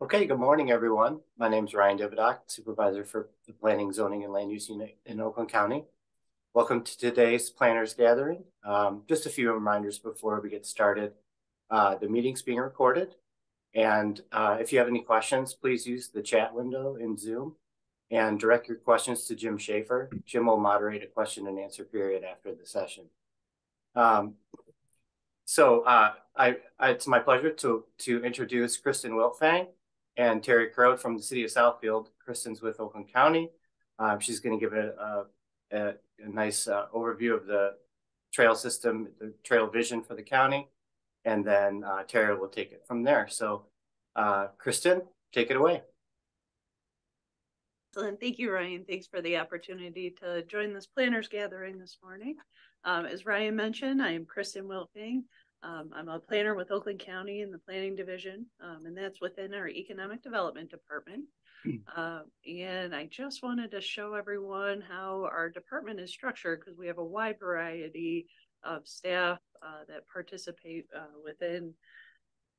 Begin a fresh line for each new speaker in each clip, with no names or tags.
Okay, good morning, everyone. My name is Ryan Dividock, Supervisor for the Planning, Zoning, and Land Use Unit in Oakland County. Welcome to today's Planners Gathering. Just a few reminders before we get started. The meeting's being recorded, and if you have any questions, please use the chat window in Zoom and direct your questions to Jim Schaefer. Jim will moderate a question and answer period after the session. It's my pleasure to introduce Kristen Wiltfang and Terry Crowd from the City of Southfield. Kristen's with Oakland County. She's going to give a nice overview of the trail system, the trail vision for the county, and then Terry will take it from there. So, Kristen, take it away.
Excellent. Thank you, Ryan. Thanks for the opportunity to join this planners gathering this morning. As Ryan mentioned, I am Kristen Wiltfang. I'm a planner with Oakland County in the planning division, and that's within our economic development department. And I just wanted to show everyone how our department is structured because we have a wide variety of staff that participate within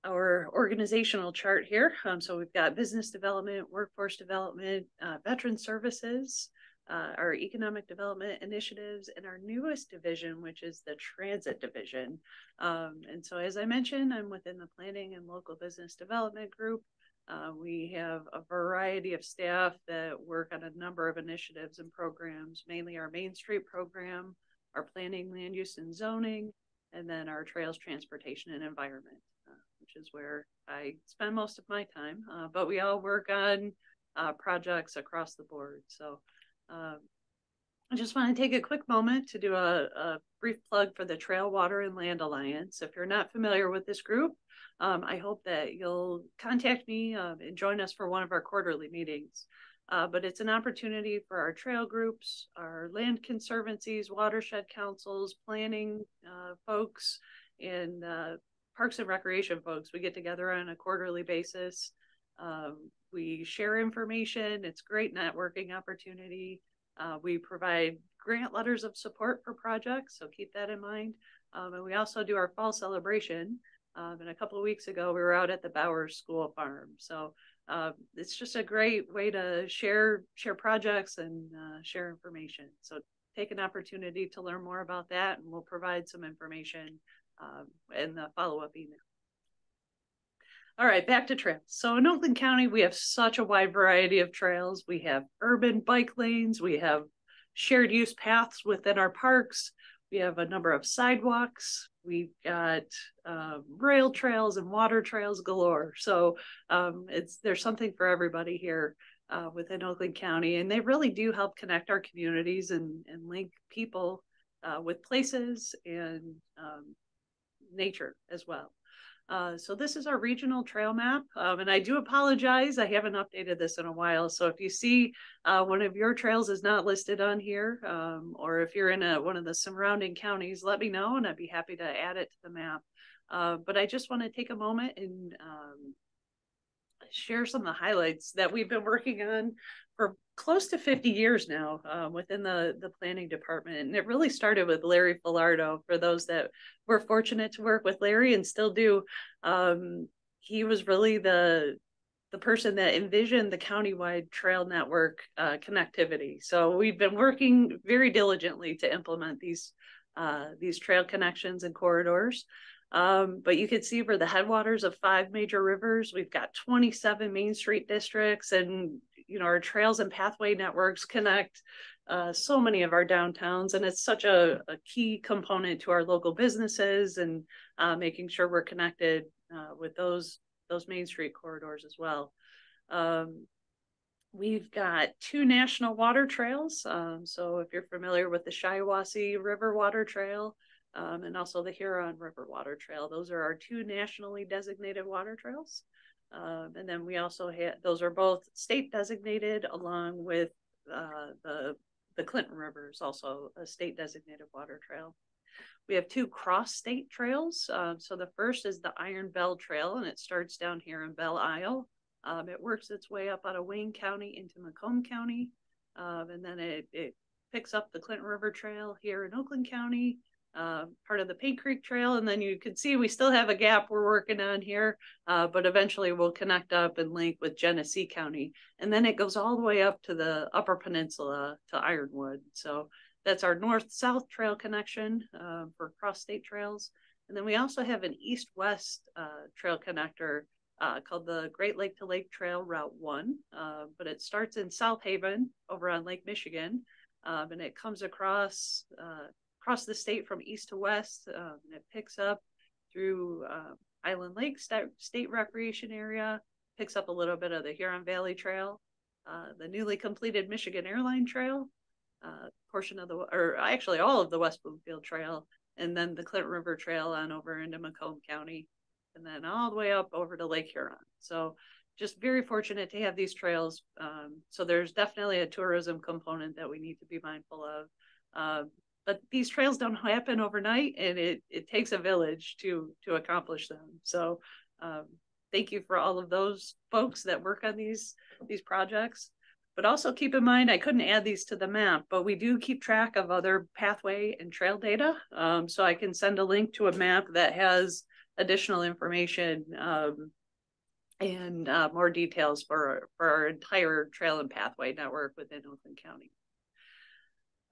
our organizational chart here. So we've got business development, workforce development, veteran services, our economic development initiatives, and our newest division, which is the transit division. And so, as I mentioned, I'm within the planning and local business development group. We have a variety of staff that work on a number of initiatives and programs, mainly our Main Street program, our planning, land use, and zoning, and then our trails, transportation, and environment, which is where I spend most of my time. But we all work on projects across the board. So I just want to take a quick moment to do a brief plug for the Trail, Water, and Land Alliance. If you're not familiar with this group, I hope that you'll contact me and join us for one of our quarterly meetings. But it's an opportunity for our trail groups, our land conservancies, watershed councils, planning folks, and parks and recreation folks. We get together on a quarterly basis. We share information. It's a great networking opportunity. We provide grant letters of support for projects, so keep that in mind. And we also do our fall celebration. And a couple of weeks ago, we were out at the Bowers School Farm. So it's just a great way to share projects and share information. So take an opportunity to learn more about that, and we'll provide some information in the follow-up email. All right, back to trails. So in Oakland County, we have such a wide variety of trails. We have urban bike lanes. We have shared use paths within our parks. We have a number of sidewalks. We've got rail trails and water trails galore. So there's something for everybody here within Oakland County. And they really do help connect our communities and link people with places and nature as well. So this is our regional trail map, and I do apologize, I haven't updated this in a while. So if you see one of your trails is not listed on here, or if you're in one of the surrounding counties, let me know and I'd be happy to add it to the map. But I just want to take a moment and share some of the highlights that we've been working on for close to 50 years now within the planning department. And it really started with Larry Filardo. For those that were fortunate to work with Larry and still do, he was really the person that envisioned the countywide trail network connectivity. So we've been working very diligently to implement these trail connections and corridors. But you can see we're the headwaters of 5 major rivers. We've got 27 Main Street districts, and our trails and pathway networks connect so many of our downtowns, and it's such a key component to our local businesses and making sure we're connected with those Main Street corridors as well. We've got 2 national water trails. So if you're familiar with the Shiawassee River Water Trail, and also the Huron River Water Trail. Those are our 2 nationally designated water trails. And then we also have, those are both state designated, along with the Clinton River is also a state designated water trail. We have 2 cross-state trails. So the first is the Iron Bell Trail, and it starts down here in Belle Isle. It works its way up out of Wayne County into Macomb County. And then it picks up the Clinton River Trail here in Oakland County, part of the Paint Creek Trail. And then you can see we still have a gap we're working on here, but eventually we'll connect up and link with Genesee County. And then it goes all the way up to the Upper Peninsula to Ironwood. So that's our north-south trail connection for cross-state trails. And then we also have an east-west trail connector called the Great Lake to Lake Trail Route 1, but it starts in South Haven over on Lake Michigan, and it comes across the state from east to west, and it picks up through Island Lake State Recreation Area, picks up a little bit of the Huron Valley Trail, the newly completed Michigan Airline Trail, portion of actually all of the West Bloomfield Trail, and then the Clinton River Trail on over into Macomb County, and then all the way up over to Lake Huron. So just very fortunate to have these trails. So there's definitely a tourism component that we need to be mindful of. But these trails don't happen overnight, and it takes a village to accomplish them. So thank you for all of those folks that work on these projects. But also keep in mind, I couldn't add these to the map, but we do keep track of other pathway and trail data. So I can send a link to a map that has additional information and more details for our entire trail and pathway network within Oakland County.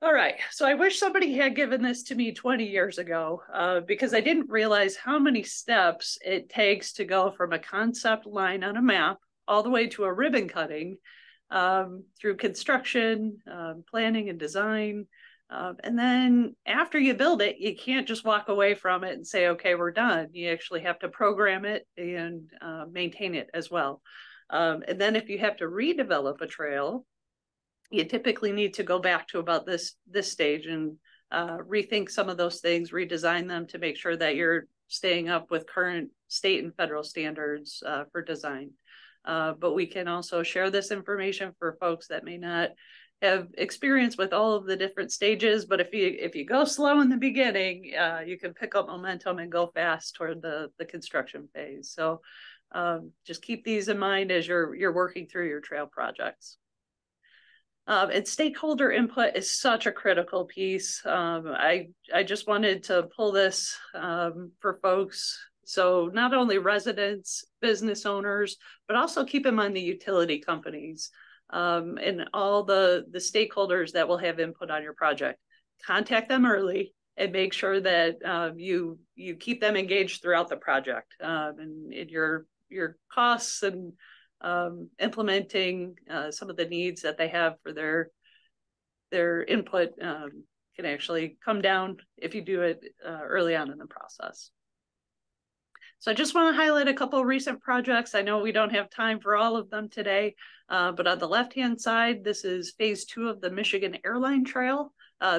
All right, so I wish somebody had given this to me 20 years ago because I didn't realize how many steps it takes to go from a concept line on a map all the way to a ribbon cutting through construction, planning and design. And then after you build it, you can't just walk away from it and say, okay, we're done. You actually have to program it and maintain it as well. And then if you have to redevelop a trail, you typically need to go back to about this stage and rethink some of those things, redesign them to make sure that you're staying up with current state and federal standards for design. But we can also share this information for folks that may not have experience with all of the different stages. But if you go slow in the beginning, you can pick up momentum and go fast toward the construction phase. So just keep these in mind as you're working through your trail projects. And stakeholder input is such a critical piece. I just wanted to pull this for folks. So not only residents, business owners, but also keep in mind the utility companies and all the stakeholders that will have input on your project. Contact them early and make sure that you keep them engaged throughout the project and your costs and implementing some of the needs that they have for their input can actually come down if you do it early on in the process. So I just want to highlight a couple of recent projects. I know we don't have time for all of them today, but on the left-hand side, this is phase 2 of the Michigan Airline Trail.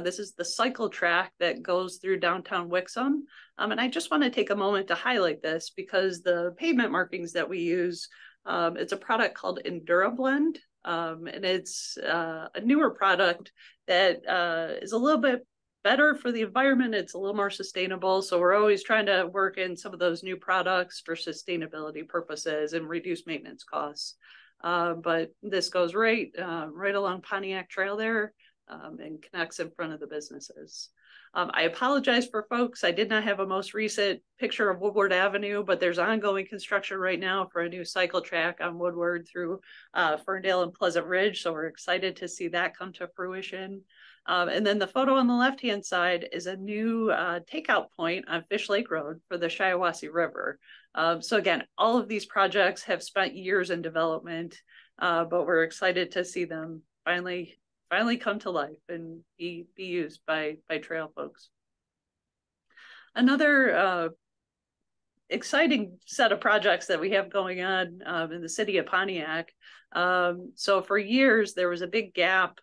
This is the cycle track that goes through downtown Wixom. And I just want to take a moment to highlight this because the pavement markings that we use, it's a product called EnduraBlend, and it's a newer product that is a little bit better for the environment. It's a little more sustainable. So we're always trying to work in some of those new products for sustainability purposes and reduce maintenance costs. But this goes right along Pontiac Trail there and connects in front of the businesses. I apologize for folks. I did not have a most recent picture of Woodward Avenue, but there's ongoing construction right now for a new cycle track on Woodward through Ferndale and Pleasant Ridge. So we're excited to see that come to fruition. And then the photo on the left-hand side is a new takeout point on Fish Lake Road for the Shiawassee River. So again, all of these projects have spent years in development, but we're excited to see them finally come to life and be used by trail folks. Another exciting set of projects that we have going on in the city of Pontiac. So for years, there was a big gap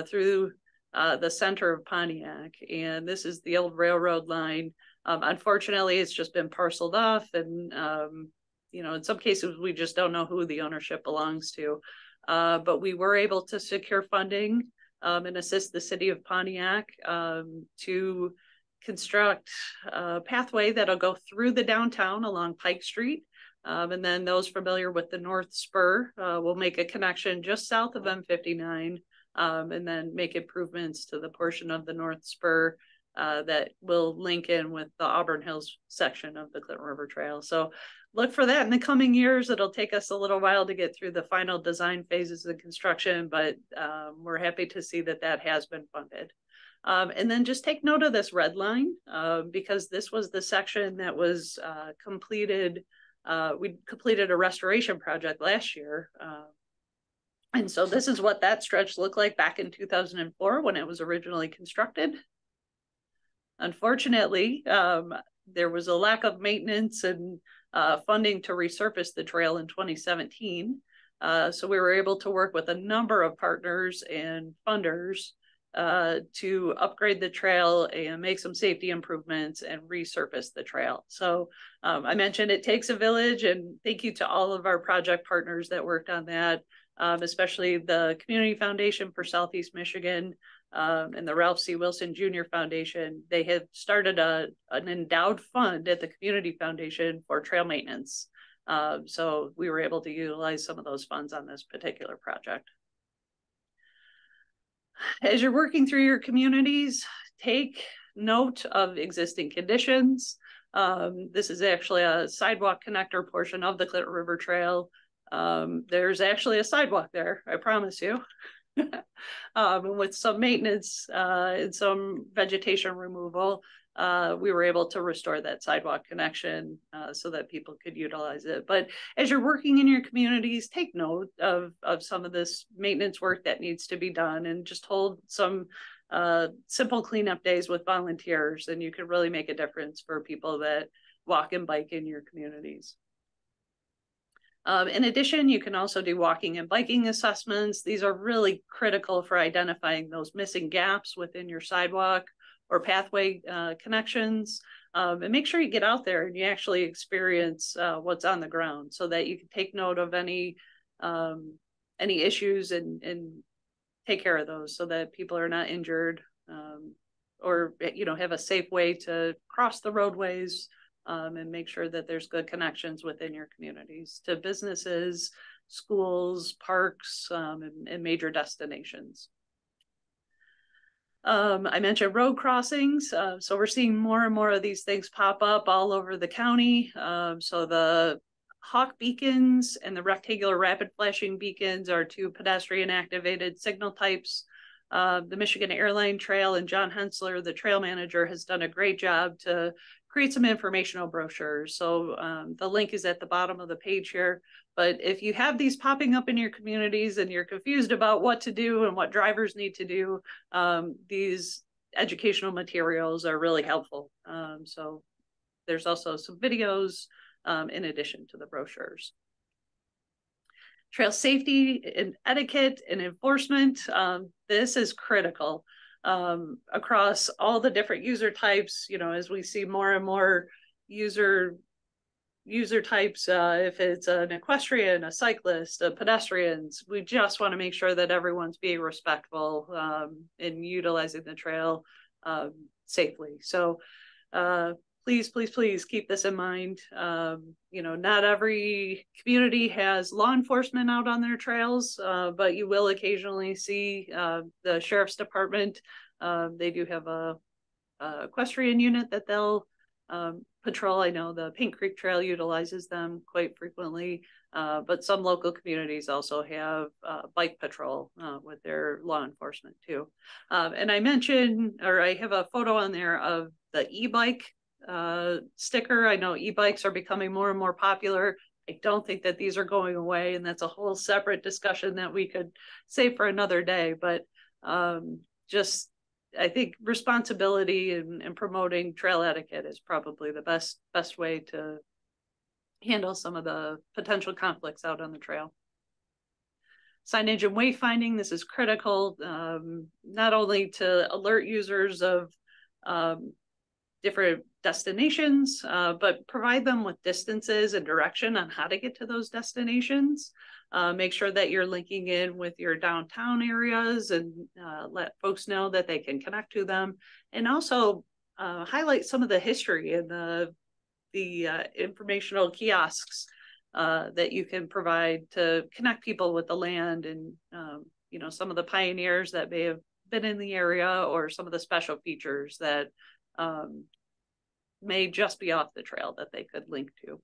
through the center of Pontiac, and this is the old railroad line. Unfortunately, it's just been parceled off, and in some cases, we just don't know who the ownership belongs to. But we were able to secure funding and assist the city of Pontiac to construct a pathway that'll go through the downtown along Pike Street. And then those familiar with the North Spur will make a connection just south of M59 and then make improvements to the portion of the North Spur that will link in with the Auburn Hills section of the Clinton River Trail. So look for that in the coming years. It'll take us a little while to get through the final design phases of construction, but we're happy to see that that has been funded. And then just take note of this red line, because this was the section that was completed. We completed a restoration project last year. And so this is what that stretch looked like back in 2004 when it was originally constructed. Unfortunately, there was a lack of maintenance and funding to resurface the trail in 2017. So we were able to work with a number of partners and funders to upgrade the trail and make some safety improvements and resurface the trail. So I mentioned it takes a village, and thank you to all of our project partners that worked on that, especially the Community Foundation for Southeast Michigan, and the Ralph C. Wilson Jr. Foundation. They have started an endowed fund at the Community Foundation for trail maintenance. So we were able to utilize some of those funds on this particular project. As you're working through your communities, take note of existing conditions. This is actually a sidewalk connector portion of the Clinton River Trail. There's actually a sidewalk there, I promise you. With some maintenance and some vegetation removal, we were able to restore that sidewalk connection so that people could utilize it. But as you're working in your communities, take note of some of this maintenance work that needs to be done, and just hold some simple cleanup days with volunteers, and you can really make a difference for people that walk and bike in your communities. In addition, you can also do walking and biking assessments. These are really critical for identifying those missing gaps within your sidewalk or pathway connections. And make sure you get out there and you actually experience what's on the ground, so that you can take note of any issues and take care of those, so that people are not injured, or have a safe way to cross the roadways. And make sure that there's good connections within your communities to businesses, schools, parks, and major destinations. I mentioned road crossings. So we're seeing more and more of these things pop up all over the county. So the hawk beacons and the rectangular rapid flashing beacons are two pedestrian activated signal types. The Michigan Airline Trail and John Hensler, the trail manager, has done a great job to create some informational brochures. So the link is at the bottom of the page here. But if you have these popping up in your communities and you're confused about what to do and what drivers need to do, these educational materials are really helpful. So there's also some videos in addition to the brochures. Trail safety and etiquette and enforcement. This is critical across all the different user types. As we see more and more user types, if it's an equestrian, a cyclist, a pedestrians, we just want to make sure that everyone's being respectful and utilizing the trail safely. So please keep this in mind. Not every community has law enforcement out on their trails, but you will occasionally see the sheriff's department. They do have a equestrian unit that they'll patrol. I know the Paint Creek Trail utilizes them quite frequently, but some local communities also have bike patrol with their law enforcement too. And I mentioned, or I have a photo on there of the e-bike sticker. I know e-bikes are becoming more and more popular. I don't think that these are going away, and that's a whole separate discussion that we could save for another day. But I think responsibility and promoting trail etiquette is probably the best way to handle some of the potential conflicts out on the trail. Signage and wayfinding, this is critical, not only to alert users of different destinations, but provide them with distances and direction on how to get to those destinations. Make sure that you're linking in with your downtown areas and let folks know that they can connect to them, and also highlight some of the history and the informational kiosks that you can provide to connect people with the land and some of the pioneers that may have been in the area, or some of the special features that may just be off the trail that they could link to.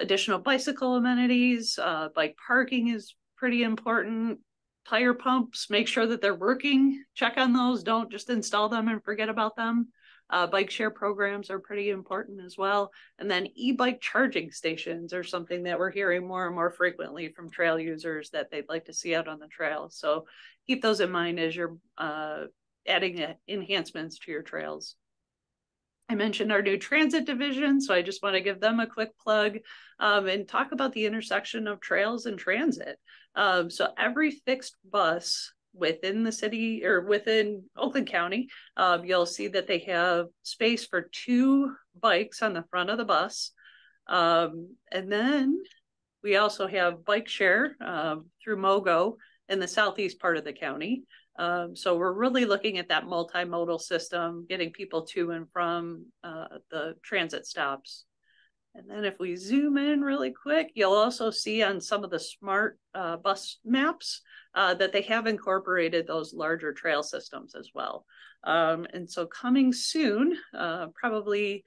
Additional bicycle amenities, bike parking is pretty important. Tire pumps, make sure that they're working. Check on those. Don't just install them and forget about them. Bike share programs are pretty important as well. And then e-bike charging stations are something that we're hearing more and more frequently from trail users that they'd like to see out on the trail. So keep those in mind as you're adding enhancements to your trails. I mentioned our new transit division, so I just want to give them a quick plug and talk about the intersection of trails and transit. So every fixed bus within the city or within Oakland County, you'll see that they have space for 2 bikes on the front of the bus. And then we also have bike share through MOGO in the southeast part of the county. So we're really looking at that multimodal system, getting people to and from the transit stops. And then if we zoom in really quick, you'll also see on some of the smart bus maps that they have incorporated those larger trail systems as well. And so coming soon, probably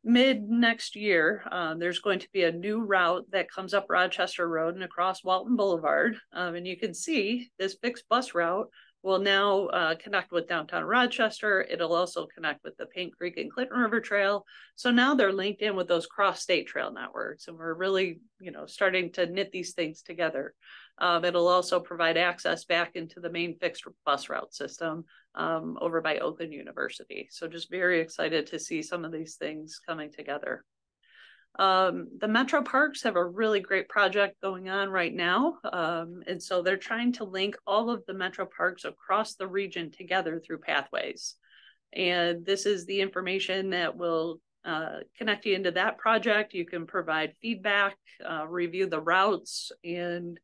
mid next year, there's going to be a new route that comes up Rochester Road and across Walton Boulevard. And you can see this fixed bus route will now connect with downtown Rochester. It'll also connect with the Paint Creek and Clinton River Trail. So now they're linked in with those cross-state trail networks, and we're really, starting to knit these things together. It'll also provide access back into the main fixed bus route system over by Oakland University. So just very excited to see some of these things coming together. The Metro Parks have a really great project going on right now. And so they're trying to link all of the Metro Parks across the region together through pathways. And this is the information that will connect you into that project. You can provide feedback, review the routes, and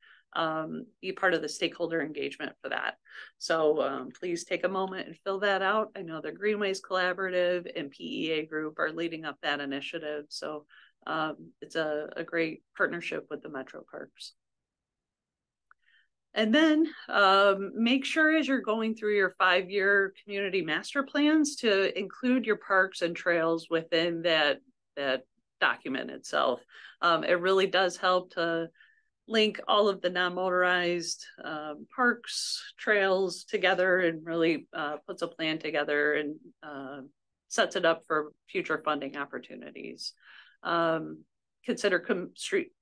be part of the stakeholder engagement for that. So please take a moment and fill that out. I know the Greenways Collaborative and PEA Group are leading up that initiative. So it's a great partnership with the Metro Parks. And then make sure as you're going through your 5-year community master plans to include your parks and trails within that document itself. It really does help to link all of the non-motorized parks, trails together, and really puts a plan together and sets it up for future funding opportunities. Consider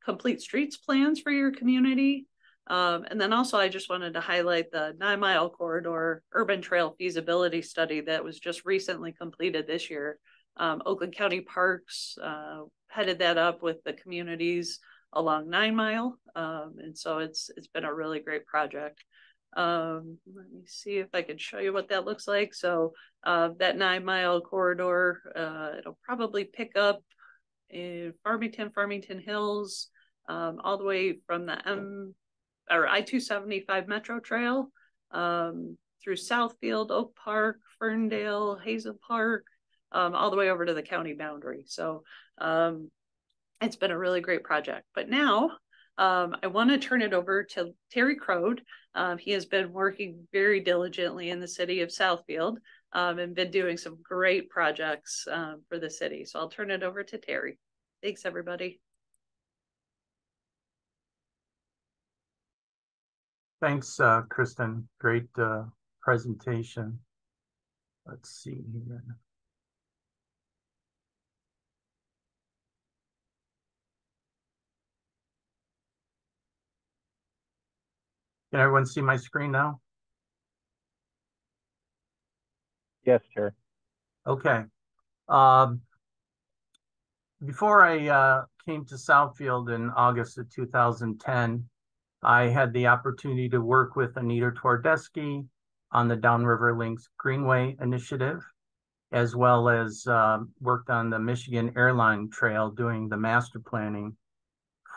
complete streets plans for your community. And then also I just wanted to highlight the 9-mile corridor urban trail feasibility study that was just recently completed this year. Oakland County Parks headed that up with the communities along 9 Mile. And so it's been a really great project. Let me see if I can show you what that looks like. So that 9-mile corridor, it'll probably pick up in Farmington Hills, all the way from the I-275 Metro Trail through Southfield, Oak Park, Ferndale, Hazel Park, all the way over to the county boundary. So it's been a really great project. But now I want to turn it over to Terry Crode. He has been working very diligently in the city of Southfield and been doing some great projects for the city. So I'll turn it over to Terry. Thanks, everybody.
Thanks, Kristen. Great presentation. Let's see here. Can everyone see my screen now?
Yes, sure.
Okay. Before I came to Southfield in August of 2010, I had the opportunity to work with Anita Twardesky on the Downriver Links Greenway initiative, as well as worked on the Michigan Airline Trail doing the master planning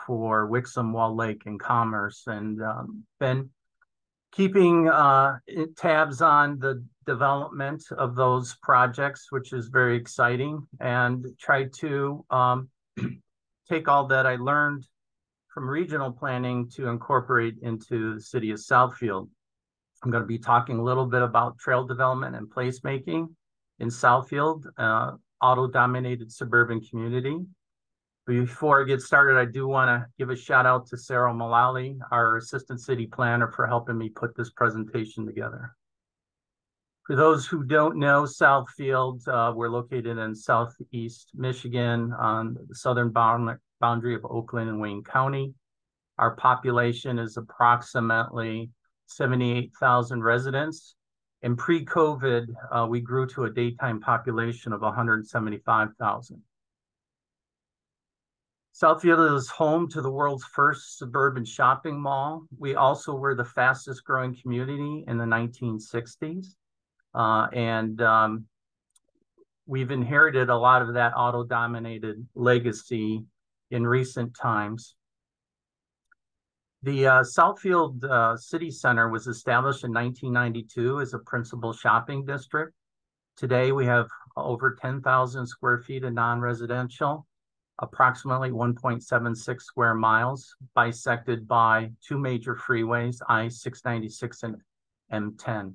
for Wixom, Wall Lake, and Commerce, and been keeping tabs on the development of those projects, which is very exciting, and try to take all that I learned from regional planning to incorporate into the city of Southfield. I'm going to be talking a little bit about trail development and placemaking in Southfield, auto-dominated suburban community. Before I get started, I do want to give a shout out to Sarah Mullally, our assistant city planner, for helping me put this presentation together. For those who don't know, Southfield, we're located in southeast Michigan on the southern boundary of Oakland and Wayne County. Our population is approximately 78,000 residents. And pre-COVID, we grew to a daytime population of 175,000. Southfield is home to the world's first suburban shopping mall. We also were the fastest growing community in the 1960s. We've inherited a lot of that auto-dominated legacy in recent times. The Southfield City Center was established in 1992 as a principal shopping district. Today, we have over 10,000 square feet of non-residential, approximately 1.76 square miles, bisected by two major freeways, I-696 and M10.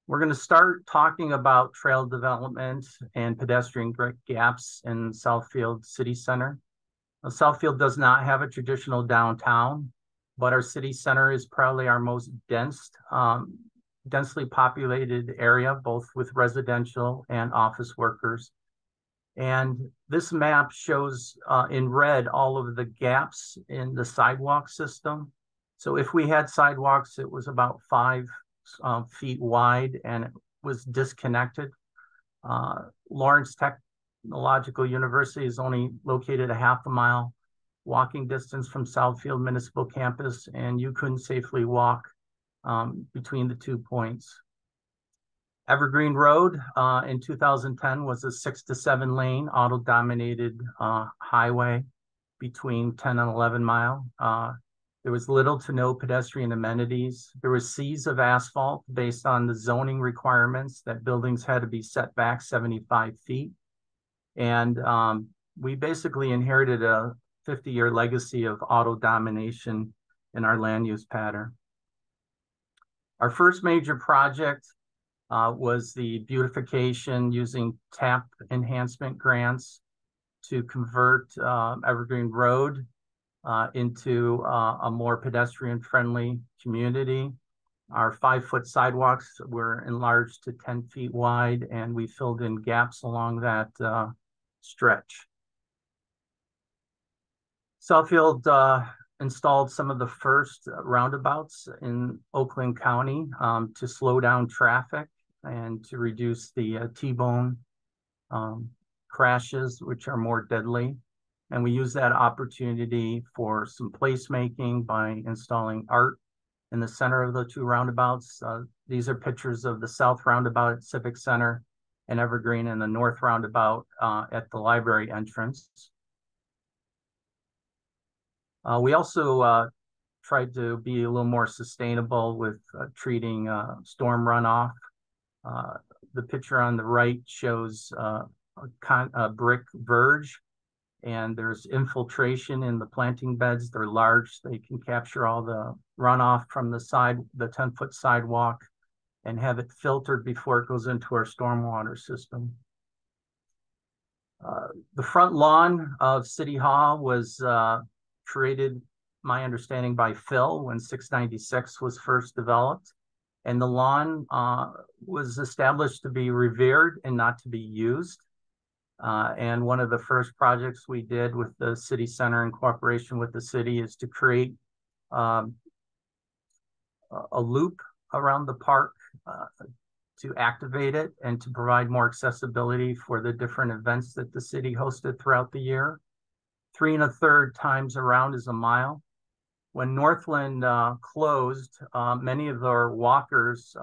We're going to start talking about trail development and pedestrian gaps in Southfield City Center. Now, Southfield does not have a traditional downtown, but our city center is probably our most densely populated area, both with residential and office workers. And this map shows in red all of the gaps in the sidewalk system. So if we had sidewalks, it was about 5 feet wide and it was disconnected. Lawrence Technological University is only located a half a mile walking distance from Southfield Municipal Campus, and you couldn't safely walk between the 2 points. Evergreen Road in 2010 was a 6 to 7 lane auto-dominated highway between 10 and 11 mile. There was little to no pedestrian amenities. There was seas of asphalt based on the zoning requirements that buildings had to be set back 75 feet. And we basically inherited a 50-year legacy of auto domination in our land use pattern. Our first major project was the beautification using TAP enhancement grants to convert Evergreen Road into a more pedestrian-friendly community. Our 5-foot sidewalks were enlarged to 10 feet wide, and we filled in gaps along that stretch. Southfield installed some of the first roundabouts in Oakland County to slow down traffic and to reduce the T-bone crashes, which are more deadly. And we use that opportunity for some placemaking by installing art in the center of the 2 roundabouts. These are pictures of the south roundabout at Civic Center and Evergreen, and the north roundabout at the library entrance. We also tried to be a little more sustainable with treating storm runoff. The picture on the right shows a brick verge, and there's infiltration in the planting beds. They're large. They can capture all the runoff from the 10-foot sidewalk and have it filtered before it goes into our stormwater system. The front lawn of City Hall was created, my understanding, by Phil when 696 was first developed. And the lawn was established to be revered and not to be used. And one of the first projects we did with the city center in cooperation with the city is to create a loop around the park to activate it and to provide more accessibility for the different events that the city hosted throughout the year. 3 1/3 times around is a mile. When Northland closed, many of our walkers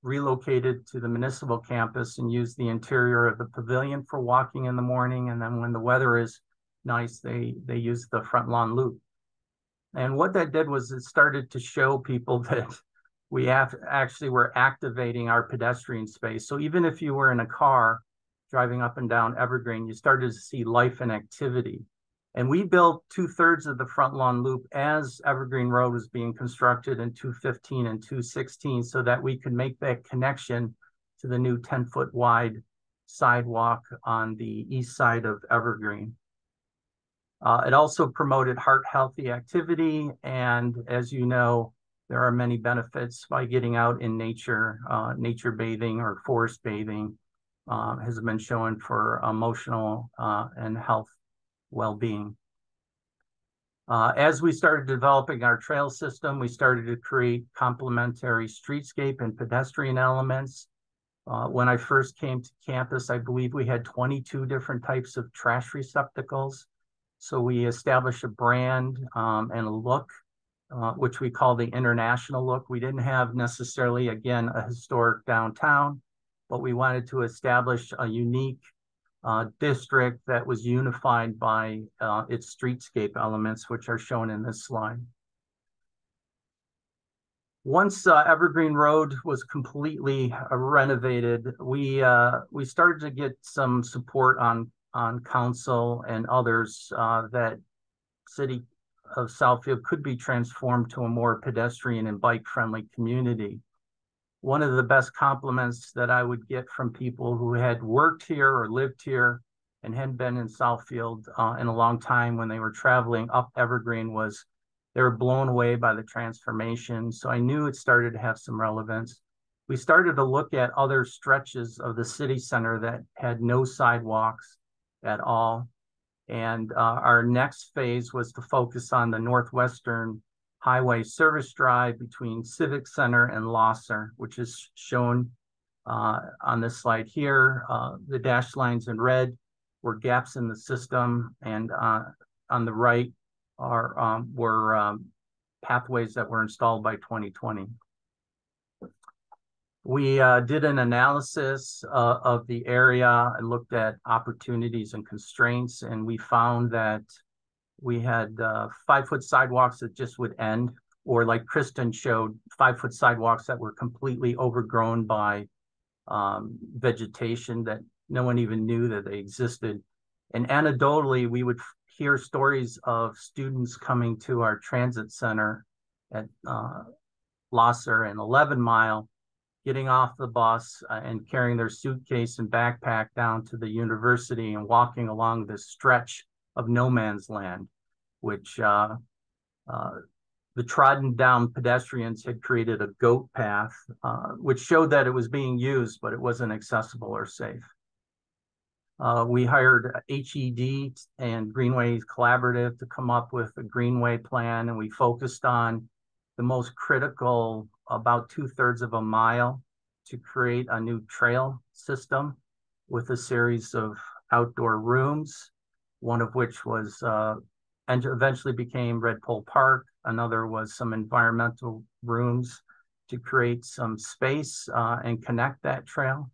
relocated to the municipal campus and used the interior of the pavilion for walking in the morning. And then when the weather is nice, they use the front lawn loop. And what that did was it started to show people that we actually were activating our pedestrian space. So even if you were in a car driving up and down Evergreen, you started to see life and activity. And we built 2/3 of the front lawn loop as Evergreen Road was being constructed in 215 and 216 so that we could make that connection to the new 10-foot wide sidewalk on the east side of Evergreen. It also promoted heart-healthy activity, and as you know, there are many benefits by getting out in nature. Nature bathing or forest bathing has been shown for emotional and health well-being. As we started developing our trail system, we started to create complementary streetscape and pedestrian elements. When I first came to campus, I believe we had 22 different types of trash receptacles. So we established a brand and a look, which we call the international look. We didn't have necessarily, again, a historic downtown, but we wanted to establish a unique district that was unified by its streetscape elements, which are shown in this slide. Once Evergreen Road was completely renovated, we started to get some support on council and others that City of Southfield could be transformed to a more pedestrian and bike-friendly community. One of the best compliments that I would get from people who had worked here or lived here and hadn't been in Southfield in a long time when they were traveling up Evergreen was they were blown away by the transformation. So I knew it started to have some relevance. We started to look at other stretches of the city center that had no sidewalks at all. And our next phase was to focus on the Northwestern Highway Service Drive between Civic Center and Losser, which is shown on this slide here. The dashed lines in red were gaps in the system, and on the right were pathways that were installed by 2020. We did an analysis of the area and looked at opportunities and constraints, and we found that we had 5-foot sidewalks that just would end, or like Kristen showed, 5-foot sidewalks that were completely overgrown by vegetation that no one even knew that they existed. And anecdotally, we would hear stories of students coming to our transit center at Losser and 11 Mile, getting off the bus and carrying their suitcase and backpack down to the university and walking along this stretch of no man's land, which the trodden down pedestrians had created a goat path, which showed that it was being used, but it wasn't accessible or safe. We hired HED and Greenway Collaborative to come up with a Greenway plan, and we focused on the most critical, about 2/3 of a mile, to create a new trail system with a series of outdoor rooms, one of which was and eventually became Red Pole Park. Another was some environmental rooms to create some space and connect that trail.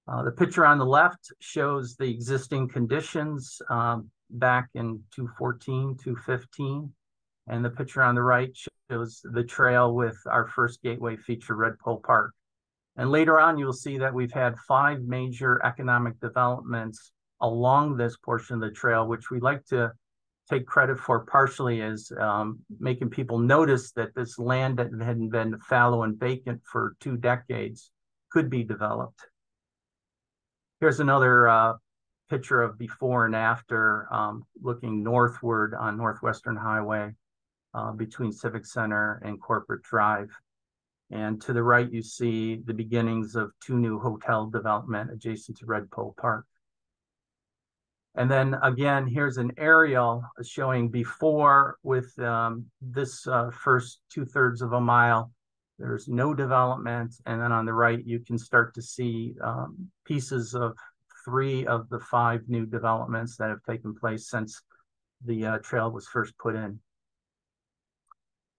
The picture on the left shows the existing conditions back in 2014, 2015. And the picture on the right shows the trail with our first gateway feature, Red Pole Park. And later on, you'll see that we've had 5 major economic developments along this portion of the trail, which we like to take credit for partially as making people notice that this land that had been fallow and vacant for 2 decades could be developed. Here's another picture of before and after looking northward on Northwestern Highway between Civic Center and Corporate Drive. And to the right, you see the beginnings of 2 new hotel development adjacent to Red Pole Park. And then again, here's an aerial showing before with this first 2/3 of a mile. There's no development. And then on the right, you can start to see pieces of 3 of the 5 new developments that have taken place since the trail was first put in.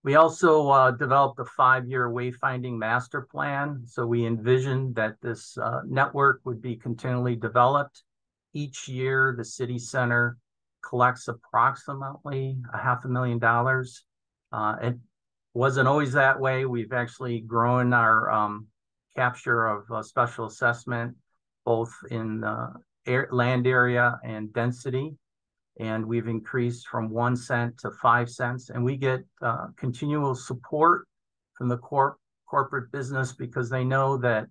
We also developed a 5-year wayfinding master plan. So we envisioned that this network would be continually developed. Each year, the city center collects approximately $500,000. It wasn't always that way. We've actually grown our capture of special assessment, both in land area and density. and we've increased from 1 cent to 5 cents. And we get continual support from the corporate business because they know that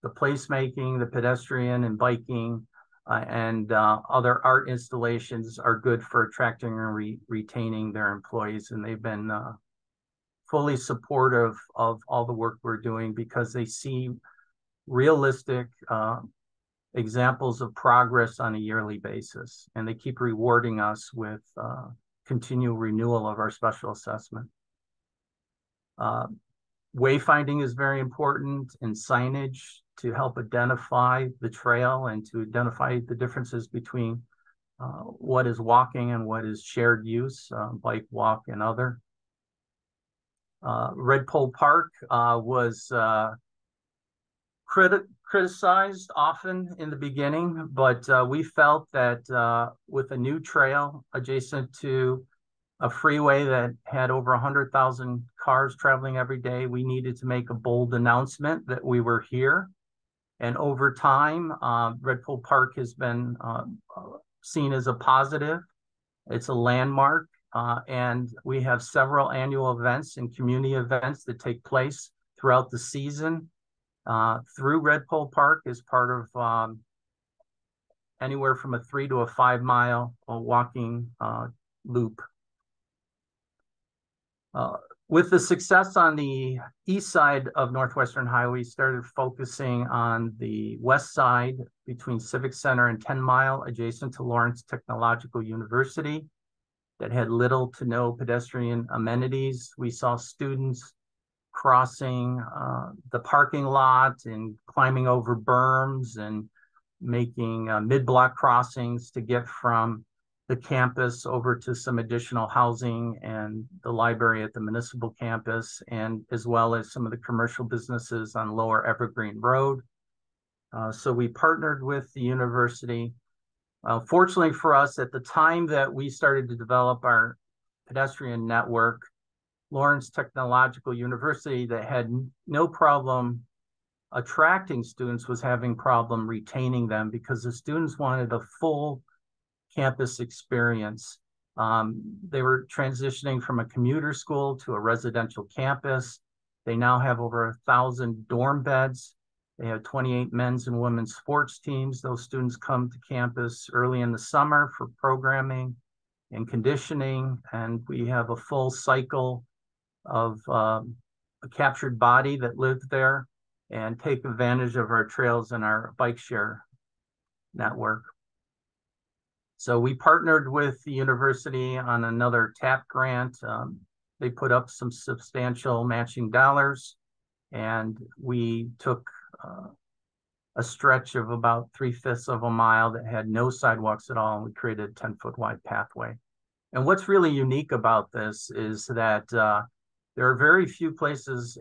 the placemaking, the pedestrian and biking, and other art installations are good for attracting and retaining their employees. And they've been fully supportive of all the work we're doing because they see realistic examples of progress on a yearly basis. And they keep rewarding us with continual renewal of our special assessment. Wayfinding is very important, and signage to help identify the trail and to identify the differences between what is walking and what is shared use, bike, walk, and other. Red Pole Park was criticized often in the beginning, but we felt that with a new trail adjacent to a freeway that had over 100,000 cars traveling every day, we needed to make a bold announcement that we were here. And over time, Red Pole Park has been seen as a positive. It's a landmark, and we have several annual events and community events that take place throughout the season through Red Pole Park as part of anywhere from a 3 to a 5 mile walking loop. With the success on the east side of Northwestern Highway, we started focusing on the west side between Civic Center and 10 Mile, adjacent to Lawrence Technological University, that had little to no pedestrian amenities. We saw students crossing the parking lot and climbing over berms and making mid-block crossings to get from the campus over to some additional housing and the library at the municipal campus, and as well as some of the commercial businesses on Lower Evergreen Road. So we partnered with the university. Fortunately for us, at the time that we started to develop our pedestrian network, Lawrence Technological University, that had no problem attracting students, was having problem retaining them because the students wanted a full campus experience. They were transitioning from a commuter school to a residential campus. They now have over 1,000 dorm beds. They have 28 men's and women's sports teams. Those students come to campus early in the summer for programming and conditioning, and we have a full cycle of a captured body that lived there and take advantage of our trails and our bike share network. So we partnered with the university on another TAP grant. They put up some substantial matching dollars, and we took a stretch of about 3/5 of a mile that had no sidewalks at all, and we created a 10-foot wide pathway. And what's really unique about this is that there are very few places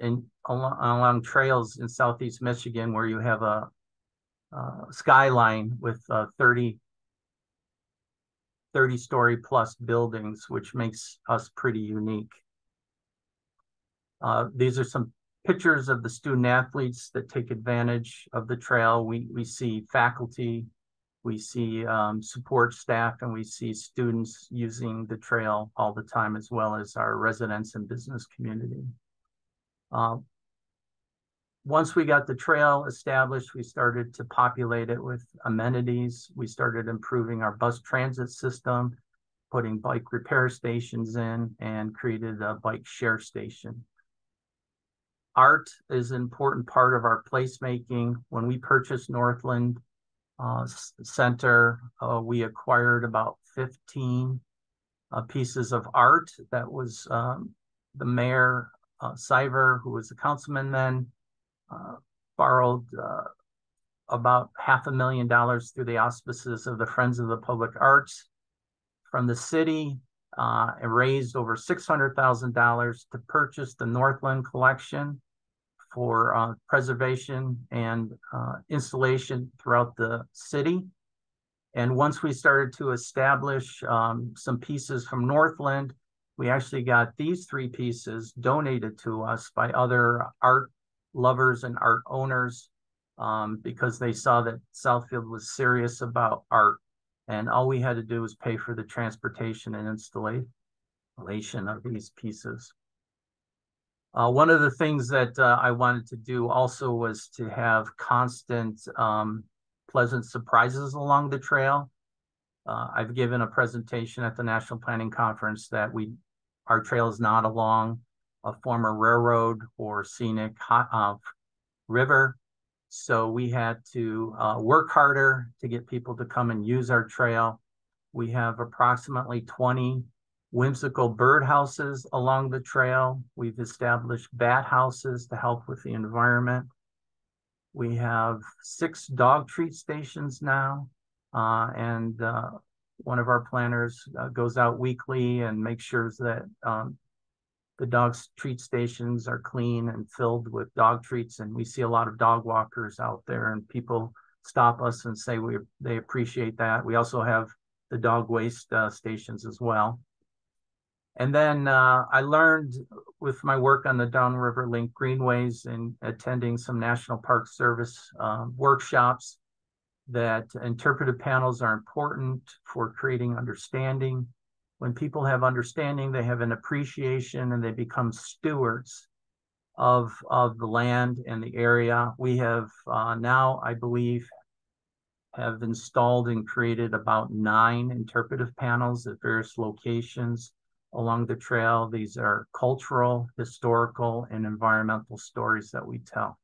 along trails in Southeast Michigan where you have a skyline with 30-story plus buildings, which makes us pretty unique. These are some pictures of the student athletes that take advantage of the trail. We see faculty, we see support staff, and we see students using the trail all the time, as well as our residents and business community. Once we got the trail established, we started to populate it with amenities. We started improving our bus transit system, putting bike repair stations in, and created a bike share station. Art is an important part of our placemaking. When we purchased Northland Center, we acquired about 15 pieces of art. That was the mayor, Siver, who was the councilman then, borrowed about $500,000 through the auspices of the Friends of the Public Arts from the city, and raised over $600,000 to purchase the Northland collection for preservation and installation throughout the city. And once we started to establish some pieces from Northland, we actually got these 3 pieces donated to us by other art lovers and art owners because they saw that Southfield was serious about art. And all we had to do was pay for the transportation and installation of these pieces. One of the things that I wanted to do also was to have constant pleasant surprises along the trail. I've given a presentation at the National Planning Conference that our trail is not along a former railroad or scenic river. So we had to work harder to get people to come and use our trail. We have approximately 20 whimsical bird houses along the trail. We've established bat houses to help with the environment. We have 6 dog treat stations now, and one of our planners goes out weekly and makes sure that the dog treat stations are clean and filled with dog treats. And we see a lot of dog walkers out there, and people stop us and say they appreciate that. We also have the dog waste stations as well. And then I learned with my work on the Downriver Link Greenways and attending some National Park Service workshops that interpretive panels are important for creating understanding. When people have understanding, they have an appreciation and they become stewards of the land and the area. We have now, I believe, have installed and created about 9 interpretive panels at various locations along the trail. These are cultural, historical, and environmental stories that we tell.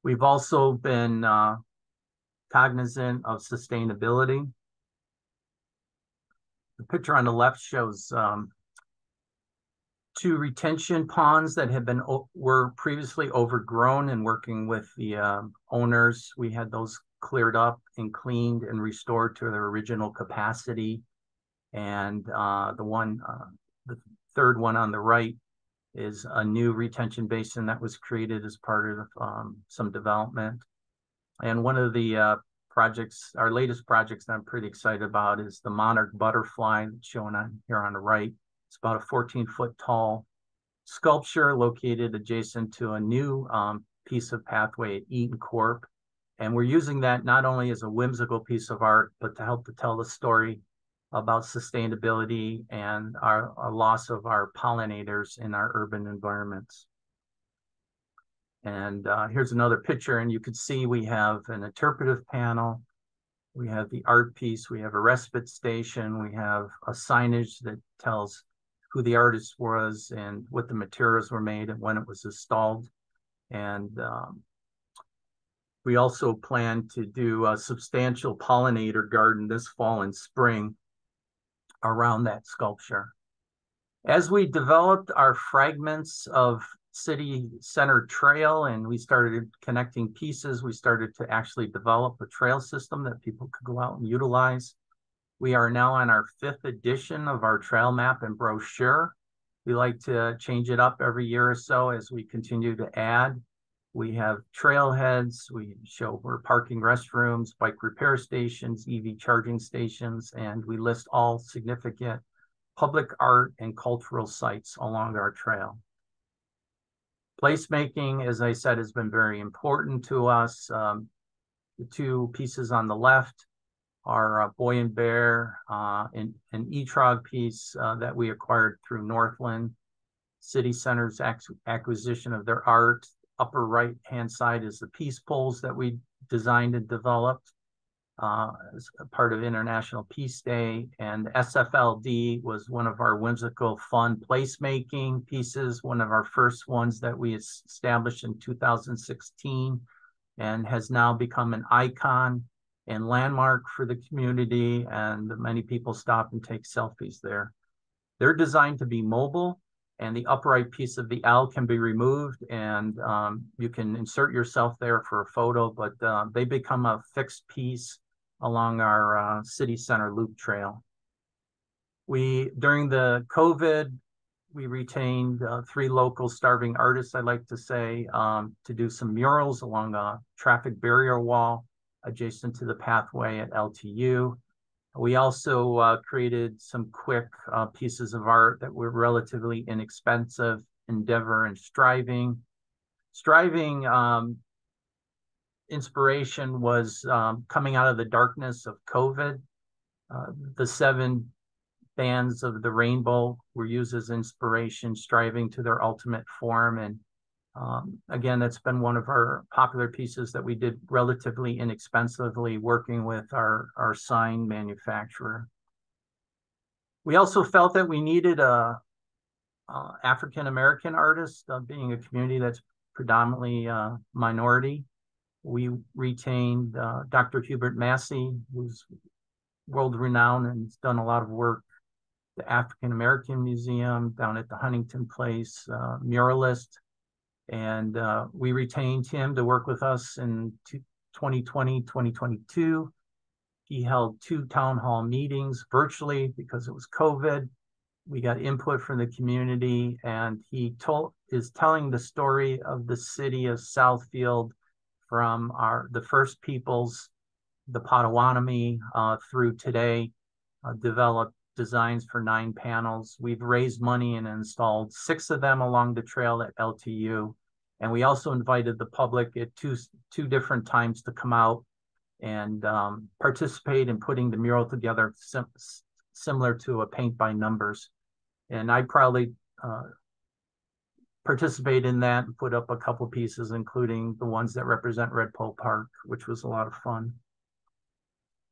We've also been cognizant of sustainability. The picture on the left shows 2 retention ponds that were previously overgrown, and working with the owners, we had those cleared up and cleaned and restored to their original capacity. And the third one on the right is a new retention basin that was created as part of some development. And one of the our latest projects that I'm pretty excited about is the monarch butterfly shown on here on the right. It's about a 14-foot tall sculpture located adjacent to a new piece of pathway at Eaton Corp. And we're using that not only as a whimsical piece of art, but to help to tell the story about sustainability and our loss of our pollinators in our urban environments. And here's another picture, and you can see we have an interpretive panel, we have the art piece, we have a respite station, we have a signage that tells who the artist was and what the materials were made and when it was installed. And we also plan to do a substantial pollinator garden this fall and spring around that sculpture. As we developed our fragments of city center trail and we started connecting pieces, we started to actually develop a trail system that people could go out and utilize. We are now on our 5th edition of our trail map and brochure. We like to change it up every year or so as we continue to add. We have trailheads, we show where parking, restrooms, bike repair stations, EV charging stations, and we list all significant public art and cultural sites along our trail. Placemaking, as I said, has been very important to us. The 2 pieces on the left are Boy and Bear, an Etrog piece that we acquired through Northland City Center's acquisition of their art. Upper right-hand side is the peace poles that we designed and developed as a part of International Peace Day. And SFLD was one of our whimsical, fun placemaking pieces, one of our first ones that we established in 2016, and has now become an icon and landmark for the community, and many people stop and take selfies there. They're designed to be mobile, and the upright piece of the L can be removed, and you can insert yourself there for a photo, but they become a fixed piece along our city center loop trail. During the COVID, we retained 3 local starving artists, I like to say, to do some murals along a traffic barrier wall adjacent to the pathway at LTU. We also created some quick pieces of art that were relatively inexpensive, Endeavor and Striving. Striving inspiration was coming out of the darkness of COVID. The 7 bands of the rainbow were used as inspiration, striving to their ultimate form. And again, that's been one of our popular pieces that we did relatively inexpensively, working with our sign manufacturer. We also felt that we needed a African-American artist, being a community that's predominantly minority. We retained Dr. Hubert Massey, who's world-renowned and has done a lot of work. The African-American Museum down at the Huntington Place, muralist. And we retained him to work with us in 2020, 2022. He held 2 town hall meetings virtually because it was COVID. We got input from the community, and he is telling the story of the city of Southfield from the first peoples, the Potawatomi, through today, developed designs for 9 panels. We've raised money and installed 6 of them along the trail at LTU. And we also invited the public at two different times to come out and participate in putting the mural together, similar to a paint by numbers. And I probably participate in that and put up a couple pieces, including the ones that represent Redpole Park, which was a lot of fun.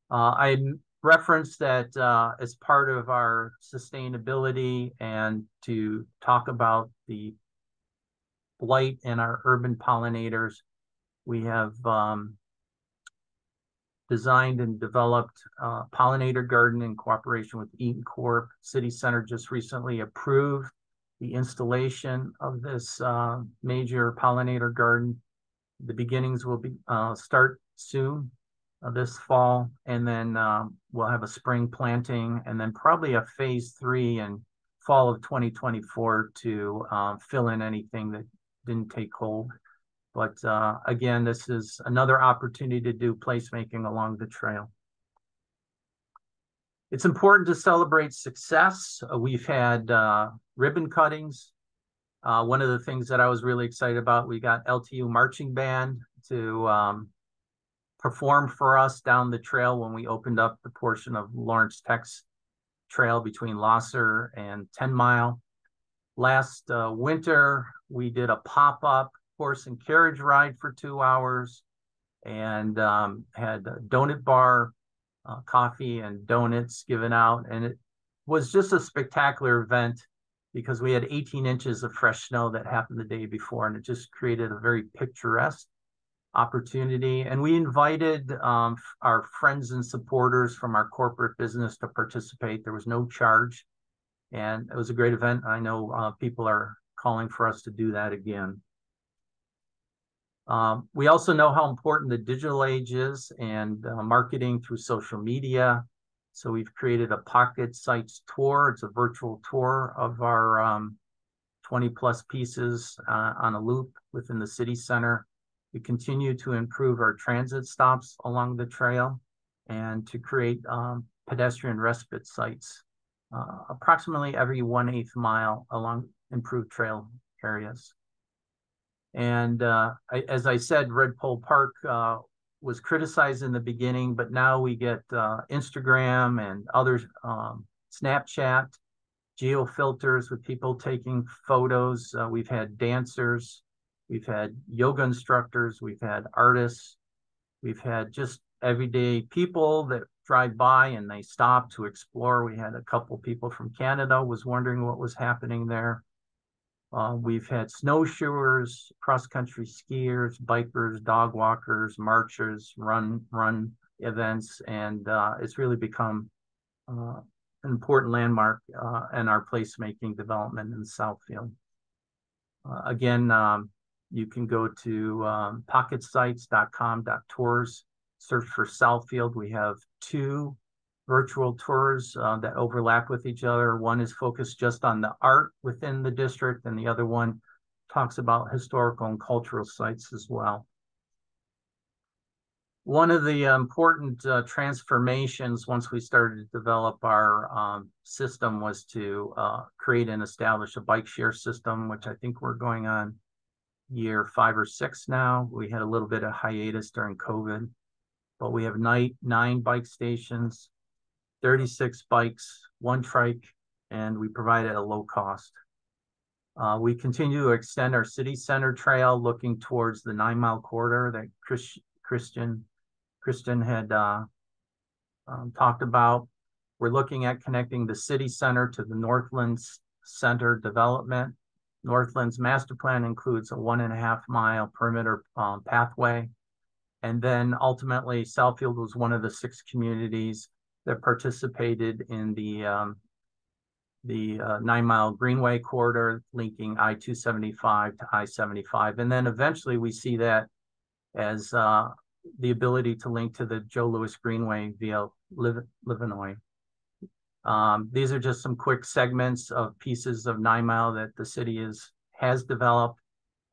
I referenced that as part of our sustainability and to talk about the blight in our urban pollinators, we have designed and developed a pollinator garden in cooperation with Eaton Corp. City Center just recently approved the installation of this major pollinator garden. The beginnings will be start soon this fall, and then we'll have a spring planting, and then probably a phase 3 in fall of 2024 to fill in anything that didn't take hold. But again, this is another opportunity to do placemaking along the trail. It's important to celebrate success. We've had ribbon cuttings. One of the things that I was really excited about, we got LTU Marching Band to perform for us down the trail when we opened up the portion of Lawrence Tech's trail between Losser and 10 Mile. Last winter, we did a pop-up horse and carriage ride for 2 hours and had a donut bar, coffee and donuts given out. And it was just a spectacular event because we had 18 inches of fresh snow that happened the day before, and it just created a very picturesque opportunity. And we invited our friends and supporters from our corporate business to participate. There was no charge, and it was a great event. I know people are calling for us to do that again. We also know how important the digital age is and marketing through social media. So we've created a Pocket Sites tour. It's a virtual tour of our 20 plus pieces on a loop within the city center. We continue to improve our transit stops along the trail and to create pedestrian respite sites approximately every 1/8 mile along improved trail areas. And as I said, Redpole Park was criticized in the beginning, but now we get Instagram and other Snapchat, geo filters with people taking photos. We've had dancers, we've had yoga instructors, we've had artists, we've had just everyday people that drive by and they stop to explore. We had a couple people from Canada was wondering what was happening there. We've had snowshoers, cross-country skiers, bikers, dog walkers, marchers, run events, and it's really become an important landmark in our placemaking development in Southfield. Again, you can go to pocketsites.com.tours, search for Southfield. We have 2 virtual tours that overlap with each other. One is focused just on the art within the district, and the other one talks about historical and cultural sites as well. One of the important transformations once we started to develop our system was to create and establish a bike share system, which I think we're going on year 5 or 6 now. We had a little bit of hiatus during COVID, but we have 9 bike stations, 36 bikes, 1 trike, and we provide it at a low cost. We continue to extend our city center trail looking towards the 9-mile corridor that Kristen had talked about. We're looking at connecting the city center to the Northlands Center development. Northlands master plan includes a 1.5-mile perimeter pathway. And then ultimately, Southfield was one of the 6 communities that participated in the 9-mile Greenway corridor linking I-275 to I-75. And then eventually we see that as the ability to link to the Joe Louis Greenway via Livernois. These are just some quick segments of pieces of 9-mile that the city has developed,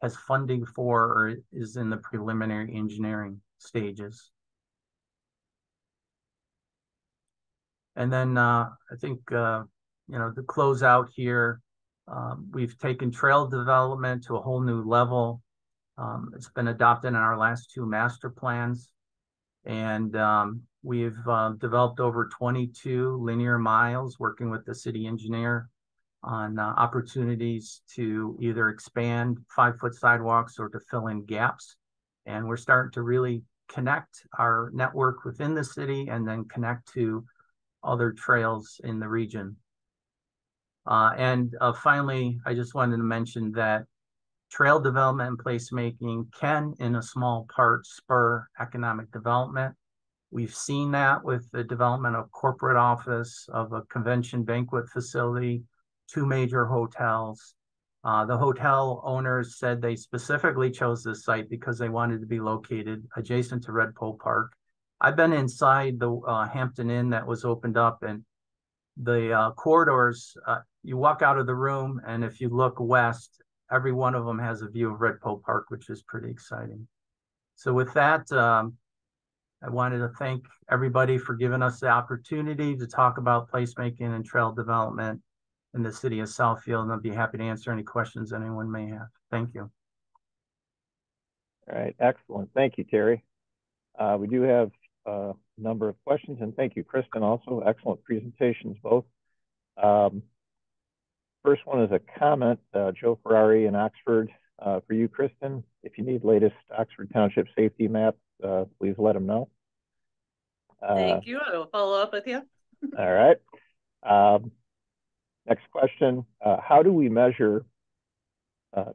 has funding for, or is in the preliminary engineering stages. And then I think, to close out here, we've taken trail development to a whole new level. It's been adopted in our last 2 master plans. And we've developed over 22 linear miles working with the city engineer on opportunities to either expand 5-foot sidewalks or to fill in gaps. And we're starting to really connect our network within the city and then connect to other trails in the region. And finally, I just wanted to mention that trail development and placemaking can, in a small part, spur economic development. We've seen that with the development of corporate office, of a convention banquet facility, 2 major hotels. The hotel owners said they specifically chose this site because they wanted to be located adjacent to Redpole Park. I've been inside the Hampton Inn that was opened up, and the corridors, you walk out of the room, and if you look west, every one of them has a view of Redpole Park, which is pretty exciting. So with that, I wanted to thank everybody for giving us the opportunity to talk about placemaking and trail development in the city of Southfield, and I'll be happy to answer any questions anyone may have. Thank you.
All right, excellent. Thank you, Terry. We do have a number of questions, and thank you, Kristen, also. Excellent presentations, both. First one is a comment, Joe Ferrari in Oxford. For you, Kristen, if you need latest Oxford Township safety map, please let them know.
Thank you. I will follow up with you.
All right. Next question. How do we measure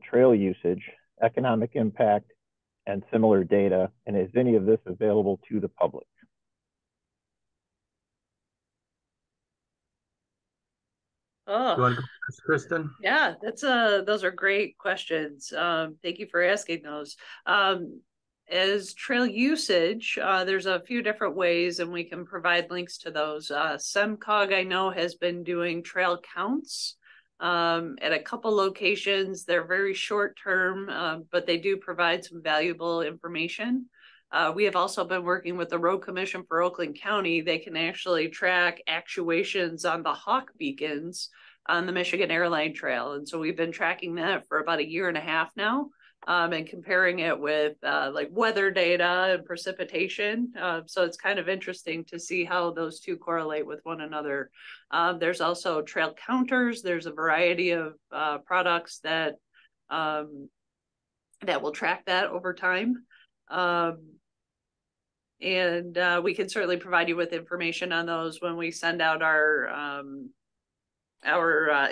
trail usage, economic impact, and similar data? And is any of this available to the public?
You want to go first, Kristen?
Yeah, those are great questions. Thank you for asking those. As trail usage, there's a few different ways, and we can provide links to those. SEMCOG, I know, has been doing trail counts at a couple locations. They're very short term, but they do provide some valuable information. We have also been working with the Road Commission for Oakland County. They can actually track actuations on the hawk beacons on the Michigan Airline Trail. And so we've been tracking that for about 1.5 years now, and comparing it with like weather data and precipitation. So it's kind of interesting to see how those two correlate with one another. There's also trail counters. There's a variety of products that will track that over time. And we can certainly provide you with information on those when we send out our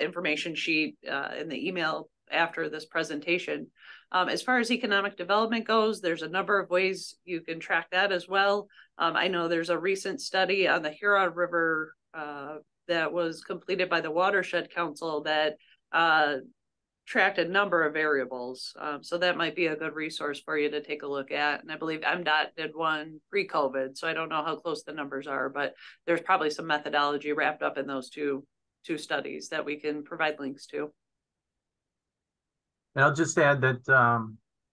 information sheet in the email after this presentation. As far as economic development goes, there's a number of ways you can track that as well. I know there's a recent study on the Huron River that was completed by the Watershed Council that tracked a number of variables. So that might be a good resource for you to take a look at. And I believe MDOT did one pre-COVID, so I don't know how close the numbers are, but there's probably some methodology wrapped up in those two studies that we can provide links to.
And I'll just add that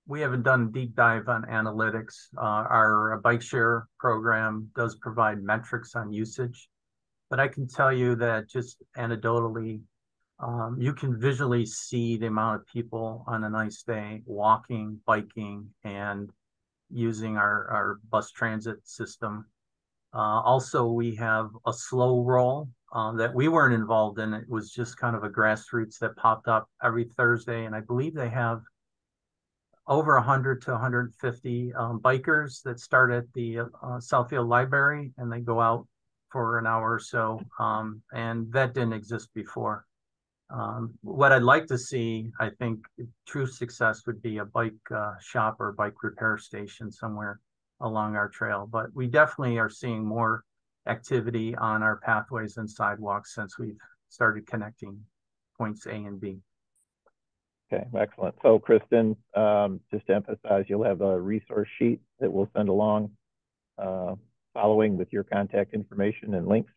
we haven't done a deep dive on analytics. Our bike share program does provide metrics on usage, but I can tell you that just anecdotally, You can visually see the amount of people on a nice day walking, biking, and using our bus transit system. Also, we have a slow roll that we weren't involved in. It was just kind of a grassroots that popped up every Thursday, and I believe they have over 100 to 150 bikers that start at the Southfield Library, and they go out for an hour or so, and that didn't exist before. What I'd like to see, I think, true success would be a bike shop or bike repair station somewhere along our trail. But we definitely are seeing more activity on our pathways and sidewalks since we've started connecting points A and B.
Okay, excellent. So, Kristen, just to emphasize, you'll have a resource sheet that we'll send along following with your contact information and links.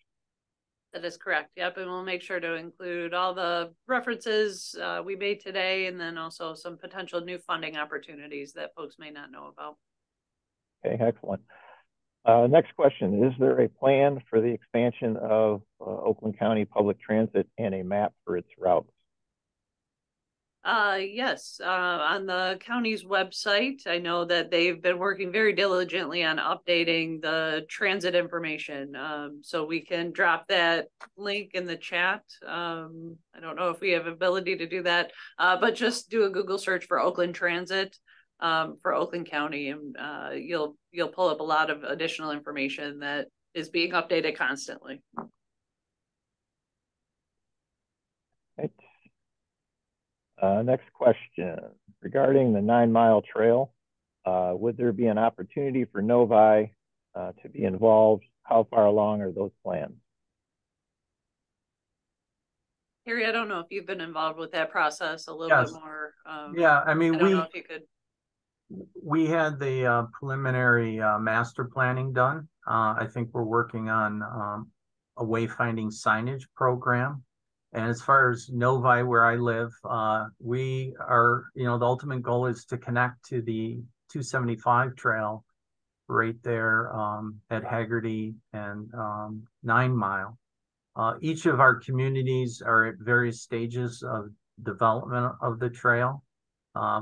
That is correct. Yep, and we'll make sure to include all the references we made today, and then also some potential new funding opportunities that folks may not know about.
Okay, excellent. Next question, is there a plan for the expansion of Oakland County public transit and a map for its routes?
Yes, on the county's website, I know that they've been working very diligently on updating the transit information. So we can drop that link in the chat. I don't know if we have ability to do that, but just do a Google search for Oakland Transit for Oakland County, and you'll pull up a lot of additional information that is being updated constantly.
Right. Next question, regarding the 9-mile trail, would there be an opportunity for Novi to be involved? How far along are those plans?
Harry, I don't know if you've been involved with that process a little bit more.
Yeah, I mean,
I don't know if you could.
We had the preliminary master planning done. I think we're working on a wayfinding signage program. And as far as Novi, where I live, we are, the ultimate goal is to connect to the 275 trail right there at Haggerty and 9 Mile. Each of our communities are at various stages of development of the trail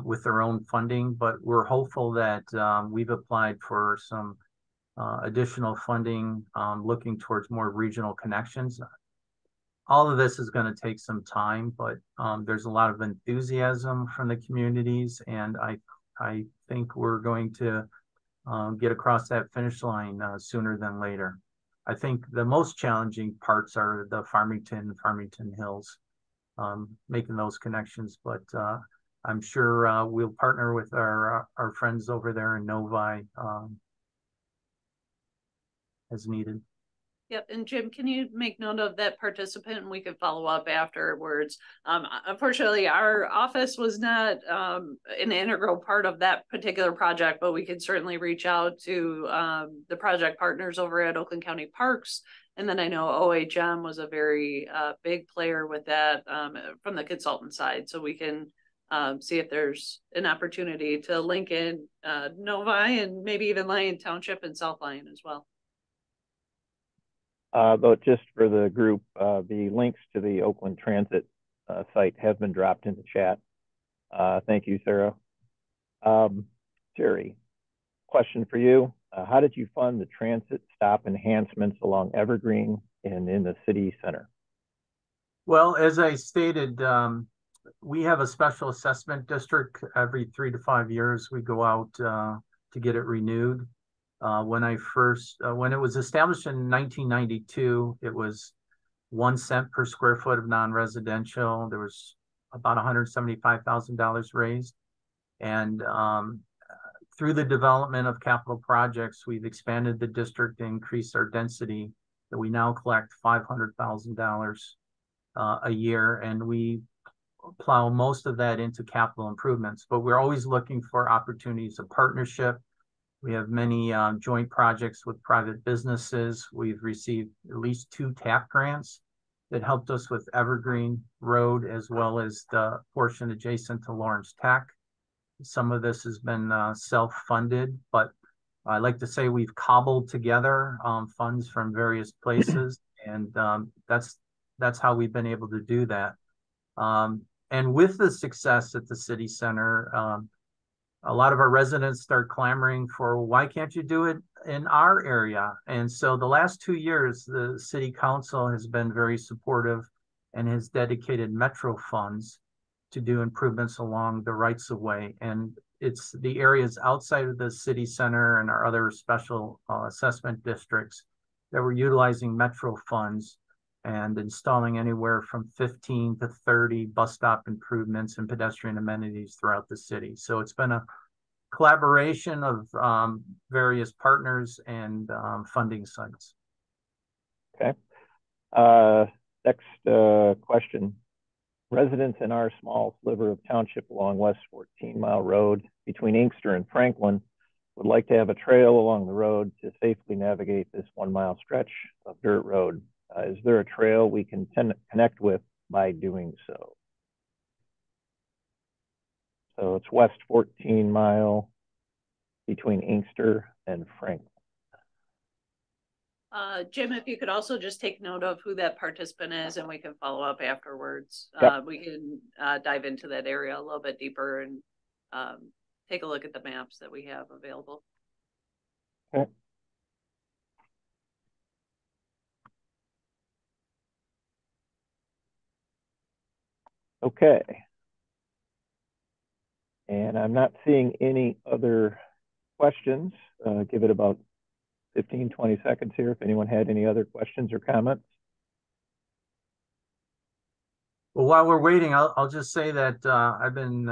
with their own funding, but we're hopeful that we've applied for some additional funding looking towards more regional connections. All of this is going to take some time, but there's a lot of enthusiasm from the communities, and I think we're going to get across that finish line sooner than later. I think the most challenging parts are the Farmington Hills, making those connections, but I'm sure we'll partner with our friends over there in Novi as needed.
Yep. And Jim, can you make note of that participant, and we can follow up afterwards? Unfortunately, our office was not an integral part of that particular project, but we can certainly reach out to the project partners over at Oakland County Parks. And then I know OHM was a very big player with that from the consultant side. So we can see if there's an opportunity to link in Novi and maybe even Lyon Township and South Lyon as well.
But just for the group, the links to the Oakland Transit site have been dropped in the chat. Thank you, Sarah. Terry, question for you. How did you fund the transit stop enhancements along Evergreen and in the city center?
Well, as I stated, we have a special assessment district. Every 3 to 5 years, we go out to get it renewed. When it was established in 1992, it was 1 cent per square foot of non-residential. There was about $175,000 raised. And through the development of capital projects, we've expanded the district and increased our density, that we now collect $500,000 a year. And we plow most of that into capital improvements. But we're always looking for opportunities of partnership. We have many joint projects with private businesses. We've received at least 2 TAP grants that helped us with Evergreen Road, as well as the portion adjacent to Lawrence Tech. Some of this has been self-funded, but I like to say we've cobbled together funds from various places, and that's how we've been able to do that. And with the success at the city center, a lot of our residents start clamoring for, why can't you do it in our area? And so the last 2 years, the city council has been very supportive and has dedicated metro funds to do improvements along the rights of way. And it's the areas outside of the city center and our other special assessment districts that we're utilizing metro funds and installing anywhere from 15 to 30 bus stop improvements and pedestrian amenities throughout the city. So it's been a collaboration of various partners and funding sites.
Okay. Next question. Residents in our small sliver of township along West 14 Mile Road between Inkster and Franklin would like to have a trail along the road to safely navigate this 1 mile stretch of dirt road. Is there a trail we can connect with by doing so? So it's West 14 Mile between Inkster and Franklin.
Jim, if you could also just take note of who that participant is, and we can follow up afterwards.
Yep.
We can dive into that area a little bit deeper and take a look at the maps that we have available.
Okay. Okay. And I'm not seeing any other questions. Give it about 15, 20 seconds here if anyone had any other questions or comments.
Well, while we're waiting, I'll just say that I've been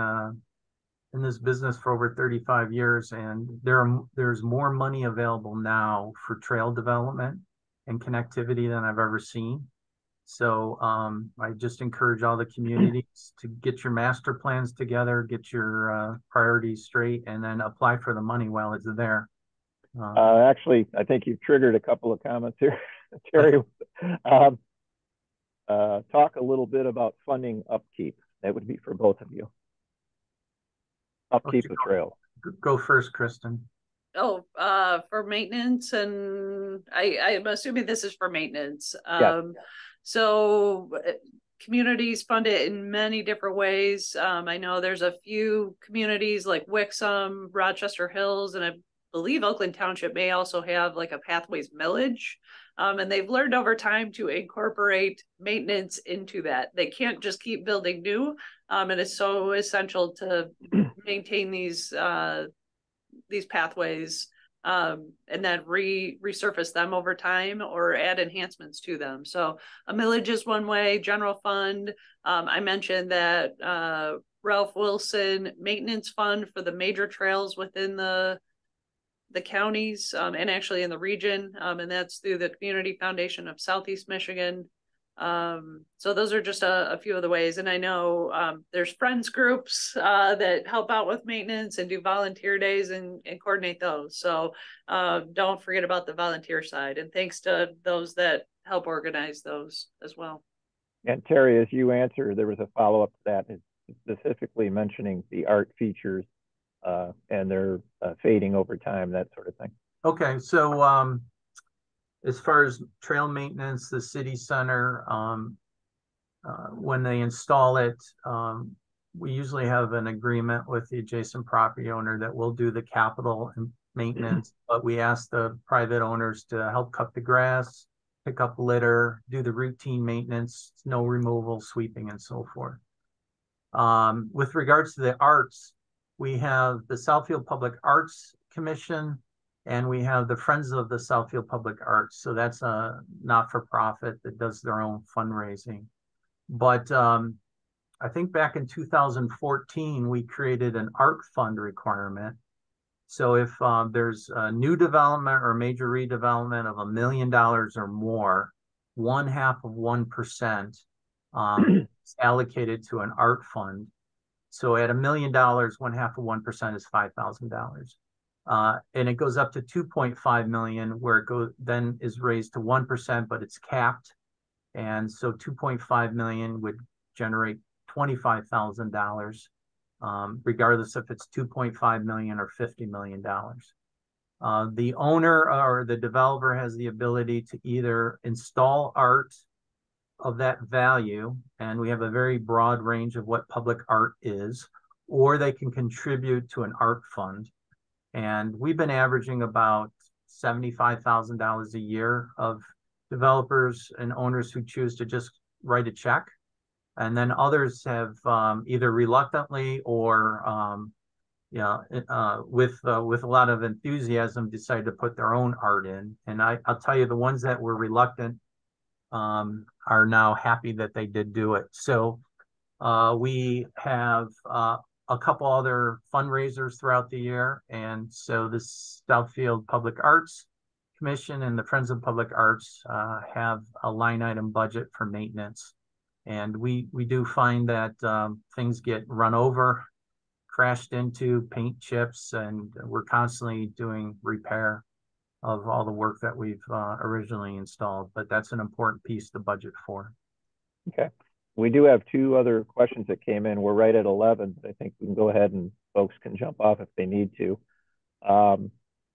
in this business for over 35 years, and there's more money available now for trail development and connectivity than I've ever seen. So I just encourage all the communities to get your master plans together, get your priorities straight, and then apply for the money while it's there.
Actually, I think you've triggered a couple of comments here, Terry. Talk a little bit about funding upkeep. That would be for both of you. Upkeep of trails.
Go first, Kristen.
Oh, for maintenance, and I'm assuming this is for maintenance.
Yes.
So communities fund it in many different ways. I know there's a few communities like Wixom, Rochester Hills, and I believe Oakland Township may also have like a pathways millage. And they've learned over time to incorporate maintenance into that. They can't just keep building new. And it's so essential to maintain these pathways and then resurface them over time or add enhancements to them. So a millage is one way. General fund. I mentioned that Ralph Wilson maintenance fund for the major trails within the counties and actually in the region, and that's through the Community Foundation of Southeast Michigan. So those are just a few of the ways. And I know there's friends groups that help out with maintenance and do volunteer days and coordinate those. So don't forget about the volunteer side. And thanks to those that help organize those as well.
And Terry, as you answer, there was a follow-up to that, specifically mentioning the art features and they're fading over time, that sort of thing.
Okay, so as far as trail maintenance, the city center, when they install it, we usually have an agreement with the adjacent property owner that we'll do the capital maintenance, but we ask the private owners to help cut the grass, pick up litter, do the routine maintenance, snow removal, sweeping, and so forth. With regards to the arts, we have the Southfield Public Arts Commission, and we have the Friends of the Southfield Public Arts. So that's a not-for-profit that does their own fundraising. But I think back in 2014, we created an art fund requirement. So if there's a new development or major redevelopment of $1 million or more, 0.5% is allocated to an art fund. So at $1 million, 0.5% is $5,000. And it goes up to 2.5 million, where it then is raised to 1%, but it's capped. And so 2.5 million would generate $25,000, regardless if it's 2.5 million or $50 million. The owner or the developer has the ability to either install art of that value, and we have a very broad range of what public art is, or they can contribute to an art fund. And we've been averaging about $75,000 a year of developers and owners who choose to just write a check. And then others have either reluctantly or with a lot of enthusiasm decided to put their own art in. And I'll tell you, the ones that were reluctant are now happy that they did do it. So we have a couple other fundraisers throughout the year. And so the Southfield Public Arts Commission and the Friends of Public Arts have a line item budget for maintenance. And we do find that things get run over, crashed into, paint chips, and we're constantly doing repair of all the work that we've originally installed. But that's an important piece to budget for.
Okay. We do have two other questions that came in. We're right at 11, but I think we can go ahead and folks can jump off if they need to.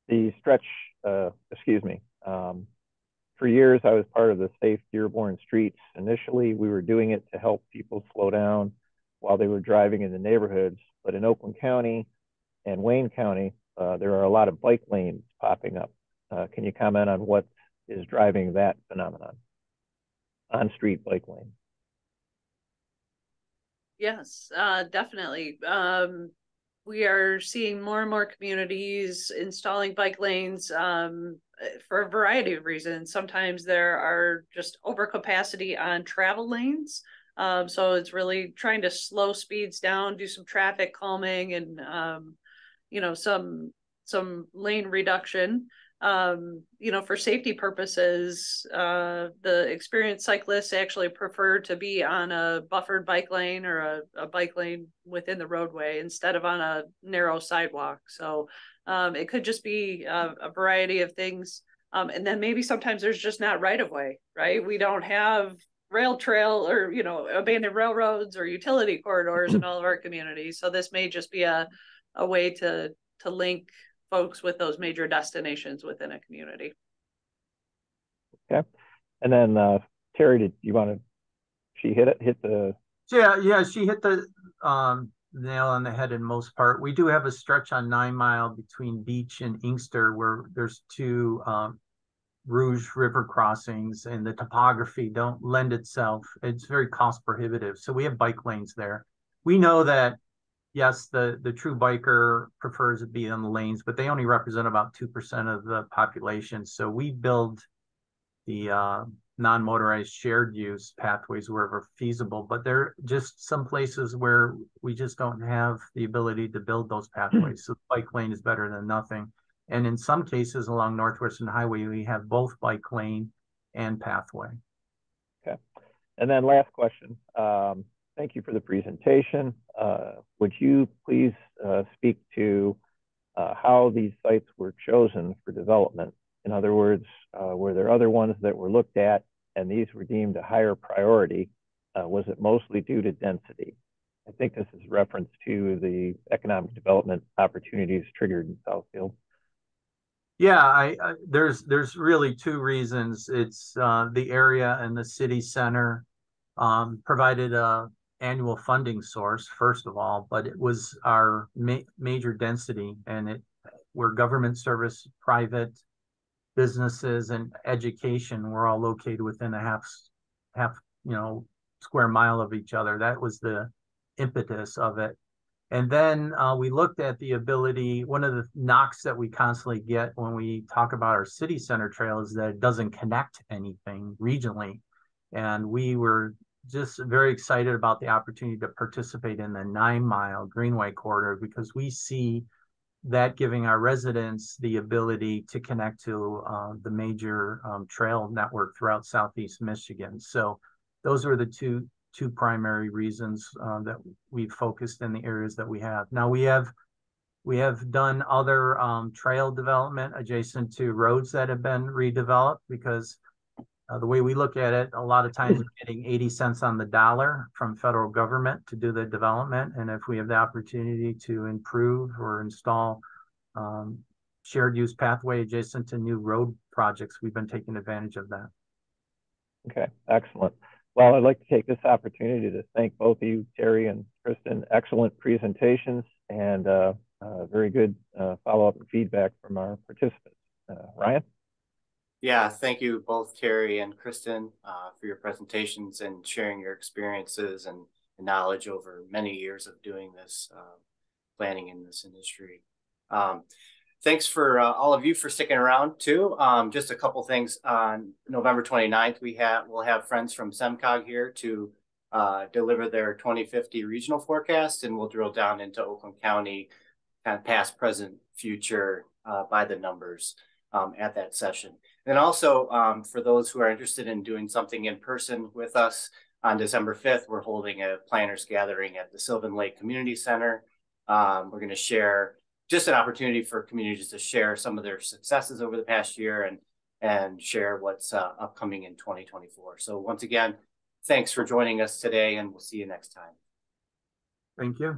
The stretch, for years, I was part of the Safe Dearborn Streets. Initially, we were doing it to help people slow down while they were driving in the neighborhoods. But in Oakland County and Wayne County, there are a lot of bike lanes popping up. Can you comment on what is driving that phenomenon? On-street bike lanes.
Yes, definitely. We are seeing more and more communities installing bike lanes for a variety of reasons. Sometimes there are just overcapacity on travel lanes. So it's really trying to slow speeds down, do some traffic calming and, some lane reduction. For safety purposes, the experienced cyclists actually prefer to be on a buffered bike lane or a bike lane within the roadway instead of on a narrow sidewalk. So it could just be a variety of things. And then maybe sometimes there's just not right of way, right? We don't have rail trail or, abandoned railroads or utility corridors in all of our communities. So this may just be a way to link folks with those major destinations within a community.
Okay. And then Terry, did you want to, she hit the.
Yeah, she hit the nail on the head in most part. We do have a stretch on 9 Mile between Beach and Inkster where there's two Rouge River crossings, and the topography don't lend itself. It's very cost prohibitive. So we have bike lanes there. We know that, yes, the true biker prefers to be on the lanes, but they only represent about 2% of the population. So we build the non-motorized shared use pathways wherever feasible, but there are just some places where we just don't have the ability to build those pathways. So bike lane is better than nothing. And in some cases along Northwestern Highway, we have both bike lane and pathway.
Okay. And then last question. Thank you for the presentation. Would you please speak to how these sites were chosen for development? In other words, were there other ones that were looked at and these were deemed a higher priority? Was it mostly due to density? I think this is reference to the economic development opportunities triggered in Southfield.
Yeah, there's really two reasons. It's the area and the city center provided a annual funding source, first of all, but it was our major density, and we're government service, private businesses, and education were all located within a half square mile of each other. That was the impetus of it. And then we looked at the ability. One of the knocks that we constantly get when we talk about our city center trail is that it doesn't connect anything regionally. And we were just very excited about the opportunity to participate in the 9 Mile Greenway corridor because we see that giving our residents the ability to connect to the major trail network throughout Southeast Michigan. So those were the two primary reasons that we've focused in the areas that we have. Now we have done other trail development adjacent to roads that have been redeveloped because the way we look at it, a lot of times we're getting 80 cents on the dollar from federal government to do the development. And if we have the opportunity to improve or install shared use pathway adjacent to new road projects, we've been taking advantage of that.
Okay, excellent. Well, I'd like to take this opportunity to thank both of you, Terry and Kristen. Excellent presentations and very good follow-up and feedback from our participants. Ryan?
Yeah, thank you both, Terry and Kristen, for your presentations and sharing your experiences and knowledge over many years of doing this planning in this industry. Thanks for all of you for sticking around too. Just a couple things. On November 29th, we'll have friends from SEMCOG here to deliver their 2050 regional forecast, and we'll drill down into Oakland County, kind of past, present, future by the numbers at that session. And also for those who are interested in doing something in person with us, on December 5th, we're holding a planners gathering at the Sylvan Lake Community Center. We're going to share just an opportunity for communities to share some of their successes over the past year and share what's upcoming in 2024. So once again, thanks for joining us today, and we'll see you next time.
Thank you.